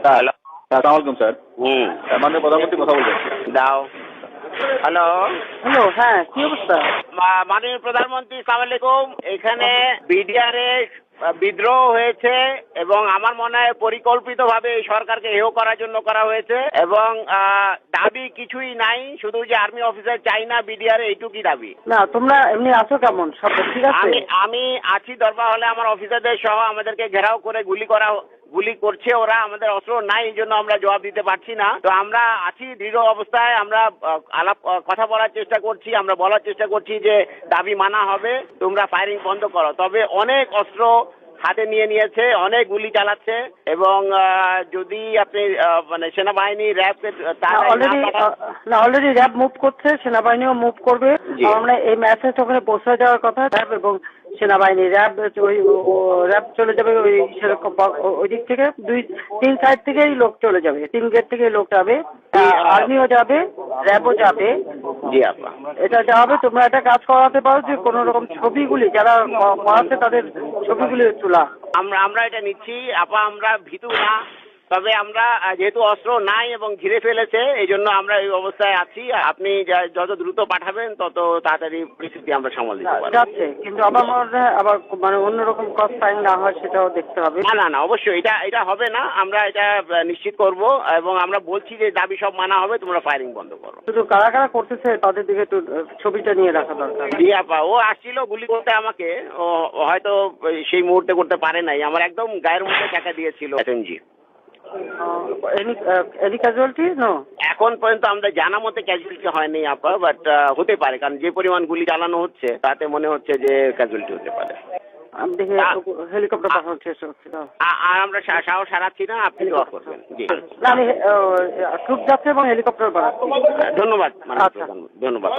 Hello. আসসালামু আলাইকুম sir. মাননীয় প্রধানমন্ত্রী কথা বলবেন। দাও। হ্যালো। হ্যালো, হ্যাঁ, কি অবস্থা? মাননীয় প্রধানমন্ত্রী, সালাম আলাইকুম। এখানে বিডিআরে বিদ্রোহ হয়েছে এবং আমার মনে হয় পরিকল্পিতভাবে এই সরকারকে হেয় করার জন্য করা হয়েছে এবং দাবি কিছুই নাই, শুধু যে আর্মি অফিসার চাই না বিডিআরে, এইটুকুই দাবি। না, তোমরা এমনি আছো কেমন? সব ঠিক আছে? আমি আছি দরবার হলে, আমার অফিসারদের সহ আমাদেরকে ঘেরাও করে গুলি করছে ওরা। আমাদের অস্ত্র নাই, এই জন্য আমরা জবাব দিতে পারছি না। তো আমরা আছি দৃঢ় অবস্থায়, আমরা কথা বলার চেষ্টা করছি, আমরা বলার চেষ্টা করছি যে দাবি মানা হবে, তোমরা ফায়ারিং বন্ধ করো। তবে অনেক অস্ত্র হাতে নিয়েছে, অনেক গুলি চালাচ্ছে এবং যদি আপনি মানে সেনাবাহিনী র্যাবকে অলরেডি র্যাব মুভ করছে, সেনাবাহিনীও মুভ করবে। আমরা এই মেসেজ ওখানে পৌঁছে যাওয়ার কথা র্যাব এবং সেনাবাহিনী। র্যাব চলে যাবে ওই সেরকম ওই দিক থেকে, তিন সাইড থেকেই লোক চলে যাবে, 3 গেট থেকে লোক যাবে, আর্মিও যাবে, র্যাবও যাবে। জি আপা, এটা যাবে। তোমরা একটা কাজ করাতে পারো যে কোন রকম ছবিগুলি যারা করাচ্ছে তাদের ছবিগুলি তোলা। আমরা এটা নিচ্ছি আপা, আমরা ভীতু না। তবে আমরা যেহেতু অস্ত্র নাই এবং ঘিরে ফেলেছে, এই জন্য আমরা এই অবস্থায় আছি। আপনি যত দ্রুত পাঠাবেন তত তাড়াতাড়ি পরিস্থিতি আমরা সামাল দিতে পারবো। যাচ্ছে, কিন্তু আমার মনে হয় আবার মানে অন্যরকম কষ্ট ফাইন না হয় সেটাও দেখতে হবে। না অবশ্যই এটা হবে না, আমরা এটা নিশ্চিত করব এবং আমরা বলছি যে দাবি সব মানা হবে, তোমরা ফায়ারিং বন্ধ করো। শুধু কারা কারা করতেছে তাদের দিকে একটু ছবিটা নিয়ে রাখা দরকার। জি আপা, ও আসছিল গুলি করতে আমাকে, ও হয়তো সেই মুহূর্তে করতে পারে নাই, আমার একদম গায়ের মধ্যে টাকা দিয়েছিল এসএমজি। Any casualty? নো, এখন পর্যন্ত আমরা জানা মতে ক্যাজুয়ালিটি হয়নি আপা, বাট হতে পারে, কারণ যে পরিমাণ গুলি চালানো হচ্ছে তাতে মনে হচ্ছে যে ক্যাজুয়ালিটি হতে পারে। আমি দেখি হেলিকপ্টার পাঠানোর চেষ্টা করছি। আর আমরা সাহস হারাচ্ছি না, আপনি দোয়া করবেন। জি না, আমি ট্রুপ যাচ্ছে এবং হেলিকপ্টার পাঠাচ্ছি। ধন্যবাদ, আচ্ছা, ধন্যবাদ।